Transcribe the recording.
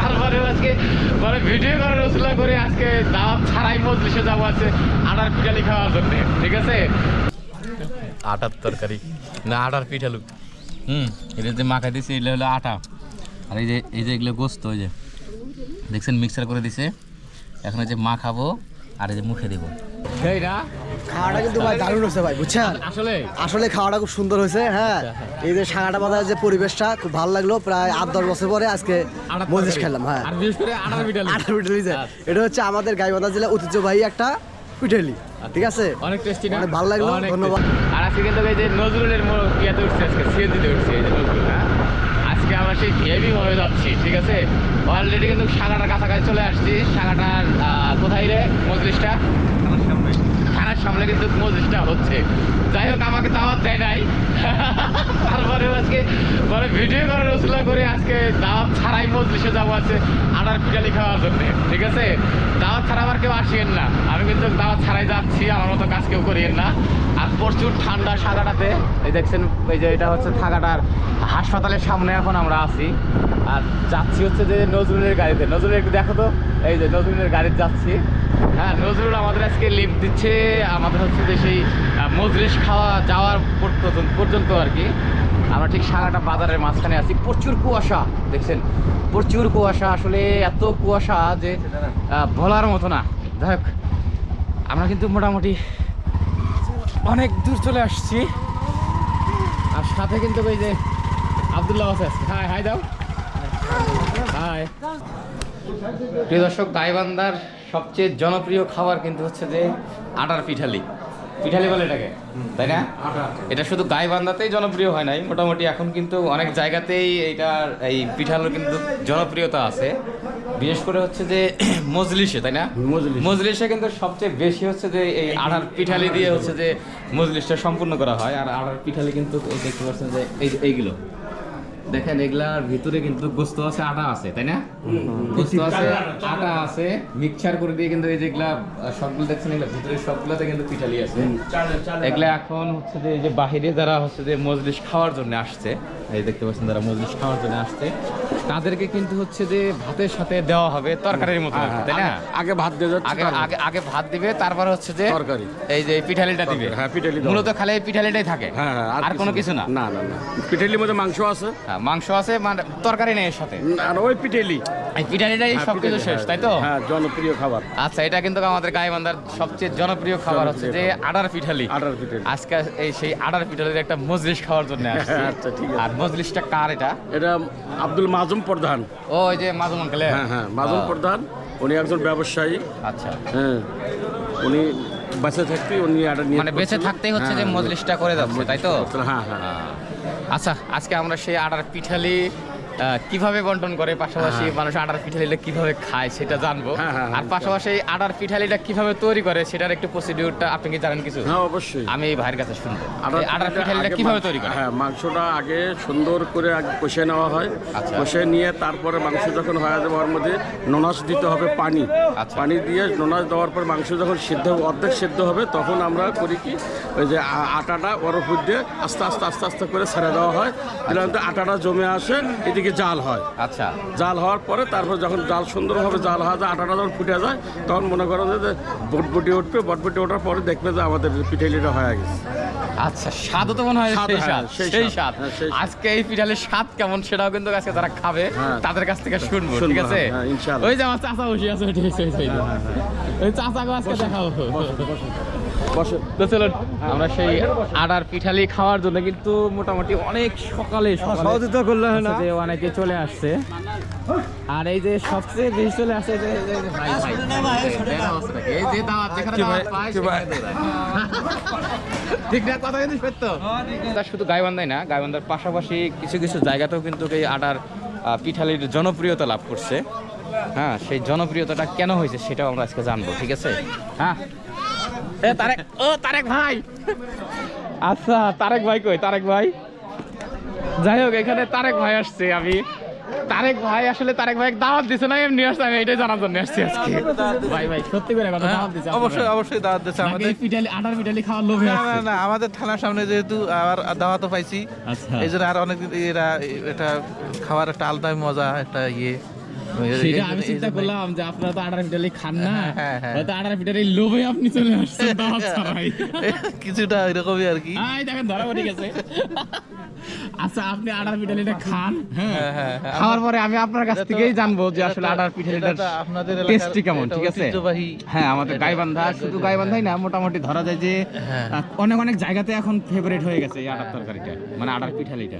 তারপরে আজকে মানে ভিডিও করার রসুলা করে আজকে দাওয়াত ছাড়াই মজলিসে যাবো আছে আটার পিঠালি খাওয়ার জন্য, ঠিক আছে? আটার তরকারি না আটার পিঠালু, এটা যে মাখা দিছে এগুলো হলো আটা, আর এই যে এগুলো গোস্ত, ওই যে দেখছেন মিক্সার করে দিছে, এখন এই যে মাখাবো আর এই যে মুখে দেবো। সেই না খাওয়াটা কিন্তু ভাই দারুণ হয়েছে ভাই, বুঝছেন? আসলে খাওয়াটা খুব সুন্দর হয়েছে। হ্যাঁ, এই যে সাগাটা বাজার যে পরিবেশটা খুব ভালো লাগলো। প্রায় 8-10 বছর পরে আজকে মজলিস খেলাম। হ্যাঁ, আটার পিঠালি, এটা হচ্ছে আমাদের গাইবান্ধা জেলা ঐতিহ্যবাহী একটা পিঠালি, ঠিক আছে? অনেক টেস্টি না, অনেক ভালো লাগলো, ধন্যবাদ। আর আজকে কিন্তু এই যে নজরুলের ইয়াতে উঠছে, আজকে সিএনজিতে উঠছে এই যে নজরুল। হ্যাঁ, আজকে আমরা সেই হেভি ভাবে যাচ্ছি, ঠিক আছে? অলরেডি কিন্তু সাগাটার কাছাকাছি চলে আসছি। সাগাটার কোথায় রে মজলিসটা? থানার সামনে কিন্তু মজলিসটা হচ্ছে। যাই হোক, আমাকে দাওয়াত দেয় নাই, তারপরে আজকে মানে ভিডিও করার রসুলা করে আজকে দাওয়াত ছাড়াই মজলিসে যাবো আছে আটার পিঠালি খাওয়ার জন্য, ঠিক আছে? দাওয়াত ছাড়া আবার কেউ আসেন না, আমি কিন্তু দাওয়াত ছাড়াই যাচ্ছি, আমার মতো কাজ কেউ করিয়েন না। আর প্রচুর ঠান্ডা সাগাটাতে, এই দেখছেন এই যে এটা হচ্ছে থাকাটার হাসপাতালের সামনে এখন আমরা আছি, আর যাচ্ছি হচ্ছে যে নজরুলের গাড়িতে। নজরুল একটু দেখো তো, এই যে নজরুলের গাড়িতে যাচ্ছি। হ্যাঁ, নজরুল আমাদের আজকে লিফট দিচ্ছে, আমাদের হচ্ছে যে সেই মজলিস খাওয়া যাওয়ার পর্যন্ত আর কি। আমরা ঠিক সাগাটা বাজারের মাঝখানে আছি, প্রচুর কুয়াশা দেখছেন, প্রচুর কুয়াশা, আসলে এত কুয়াশা যে বলার মতো না। যাই হোক, আমরা কিন্তু মোটামুটি অনেক দূর চলে আসছি, আর সাথে কিন্তু ওই যে আব্দুল্লাহ আছে। হাই হাই দাও, হাই। প্রিয় দর্শক, গাইবান্ধার সবচেয়ে জনপ্রিয় খাবার কিন্তু হচ্ছে যে আটার পিঠালি। পিঠালি বলে এটাকে, তাই না? এটা শুধু গাইবান্ধাতেই জনপ্রিয় হয় নাই, মোটামুটি এখন কিন্তু অনেক জায়গাতেই এইটার এই পিঠালির কিন্তু জনপ্রিয়তা আছে। বিশেষ করে হচ্ছে যে মজলিসে, তাই না? মজলিসে কিন্তু সবচেয়ে বেশি হচ্ছে যে এই আটার পিঠালি দিয়ে হচ্ছে যে মজলিসটা সম্পূর্ণ করা হয়। আর আটার পিঠালি কিন্তু এই দেখতে পাচ্ছেন যে এইগুলো দেখেন, এগুলার ভিতরে কিন্তু গোস্ত আছে, আটা আছে, তাই না? গোস্ত আছে, আটা আছে, মিক্সচার করে দিয়ে কিন্তু এই যেগুলা সবগুলো দেখছেন, এগুলা ভিতরে সবগুলোতে কিন্তু পিঠালি আছে। এগুলা এখন হচ্ছে যে এই যে বাহিরে যারা হচ্ছে যে মজলিস খাওয়ার জন্য আসছে, এই দেখতে পাচ্ছেন যারা মজলিস খাওয়ার জন্য আসছে, তাদেরকে কিন্তু হচ্ছে যে ভাতের সাথে দেওয়া হবে তরকারির মতো, তাই না? আগে ভাত দিয়ে আগে ভাত দিবে, তারপর হচ্ছে যে তরকারি, এই যে পিঠালিটা দিবে। হ্যাঁ, পিঠালি মূলত খালি পিঠালিটাই থাকে, আর কোনো কিছু না। না না না, পিঠালির মধ্যে মাংস আছে, মাংস আছে, মানে তরকারি নেই এর সাথে, আর ওই পিঠালি, এই পিঠালিটাই সবকিছু শেষ, তাই তো? হ্যাঁ, জনপ্রিয় খাবার। আচ্ছা, এটা কিন্তু আমাদের গাইবান্ধার সবচেয়ে জনপ্রিয় খাবার হচ্ছে যে আটার পিঠালি। আটার পিঠালি আজকে এই সেই আটার পিঠালির একটা মজলিস খাওয়ার জন্য আসছি। আচ্ছা, ঠিক আছে। আর মজলিসটা কার এটা? এটা আব্দুল মাজুম প্রধান। ও, ওই যে মাজুম আঙ্কেল। হ্যাঁ, মাজুম প্রধান, উনি একজন ব্যবসায়ী। আচ্ছা, হ্যাঁ, উনি বেঁচে থাকতে উনি আটা নিয়ে, মানে বেঁচে থাকতেই হচ্ছে যে মজলিসটা করে যাচ্ছে, তাই তো? হ্যাঁ হ্যাঁ। আচ্ছা, আজকে আমরা সেই আটার পিঠালি কিভাবে বন্টন করে, পাশাপাশি মানুষ আটার পিঠালিটা কিভাবে খায় সেটা জানবো। আর পাশাপাশি আটার পিঠালিটা কিভাবে তৈরি করে সেটার একটু প্রসিডিউরটা আপনি কি জানেন কিছু? হ্যাঁ, অবশ্যই। আমি এই ভাইয়ের কাছে শুনবো আটার পিঠালিটা কিভাবে তৈরি করে। হ্যাঁ, মাংসটা আগে সুন্দর করে কষে নেওয়া হয়। কষে নিয়ে তারপরে মাংস যখন হয়ে যাবে ওর মধ্যে নোনাস দিতে হবে, পানি। পানি দিয়ে নোনাস দেওয়ার পর মাংস যখন সিদ্ধ অর্ধেক সিদ্ধ হবে, তখন আমরা করি কি, ওই যে আটাটা ওর উপর দিয়ে আস্তে আস্তে আস্তে আস্তে করে ছেড়ে দেওয়া হয়, দিলে আটাটা জমে আসে, এদিকে জাল হয়। আচ্ছা, জাল হওয়ার পরে তারপর যখন জাল সুন্দরভাবে জাল হওয়া যায়, আটাটা যখন ফুটে যায়, তখন মনে করেন যে বটবটি উঠবে, বটবটি ওঠার পরে দেখবে যে আমাদের পিঠালিটা হয়ে গেছে। আচ্ছা, স্বাদও তো মনে হয় সেই স্বাদ। আজকে এই পিঠালির স্বাদ কেমন সেটাও কিন্তু আজকে যারা খাবে তাদের কাছ থেকে শুনবো, ঠিক আছে? ওই যে আমার চাচা বসে আছে, ঠিক আছে, ওই চাচাকে আজকে দেখাবো। তো চলুন, আমরা সেই আটার পিঠালি খাওয়ার জন্য কিন্তু মোটামুটি অনেক সকালে অনেকে চলে আসছে। আর এই যে সবচেয়ে বেশি চলে আসে যে ঠিক না, কথা কিন্তু সত্য। শুধু গাইবান্ধাই না, গাইবান্ধার পাশাপাশি কিছু কিছু জায়গাতেও কিন্তু এই আটার পিঠালির জনপ্রিয়তা লাভ করছে। হ্যাঁ, সেই জনপ্রিয়তাটা কেন হয়েছে সেটাও আমরা আজকে জানবো, ঠিক আছে? হ্যাঁ, তারেক ভাই। আচ্ছা, তারেক ভাই কই? তারেক ভাই, যাই হোক, এখানে তারেক ভাই আসছে। আমি তারেক ভাই, আসলে তারেক ভাই দাওয়াত দিছে না এমনি আসছে, আমি এটাই জানার জন্য আসছি আজকে। ভাই সত্যি করে কথা, দাওয়াত দিছে? অবশ্যই দাওয়াত দিছে। আমাদের পিঠালি, আটার পিঠালি খাওয়ার লোভে আসছে? না, আমাদের থানার সামনে যেহেতু আবার দাওয়াতও পাইছি, এই জন্য আর অনেক এটা খাওয়ার একটা আলাদা মজা, একটা ইয়ে। সেটা আমি চিন্তা করলাম যে আপনারা তো আটার পিঠালি খান না, হ্যাঁ, হ্যাঁ। হয়তো আটার পিঠালি লোভে আপনি চলে আসছেন দাওয়াত ছাড়াই। কিছুটা এরকমই আর কি। এই দেখেন ধরা পড়ে গেছে। আচ্ছা আপনি আটার পিঠালিটা খান, হ্যাঁ হ্যাঁ, হ্যাঁ, হ্যাঁ। খাওয়ার পরে আমি আপনার কাছ এটা তো- থেকেই জানবো যে এটা আসলে তো- আটার পিঠালিটার এটা তো আপনাদের এলাকার- টেস্টটি কেমন, এটা ঠিক আছে? ঐতিহ্যবাহী। হ্যাঁ আমাদের গাইবান্ধা, শুধু গাইবান্ধাই না, মোটামুটি ধরা যায় যে হ্যাঁ। অনেক অনেক জায়গাতে এখন ফেভারিট হয়ে গেছে এই আটার তরকারিটা, মানে আটার পিঠালিটা।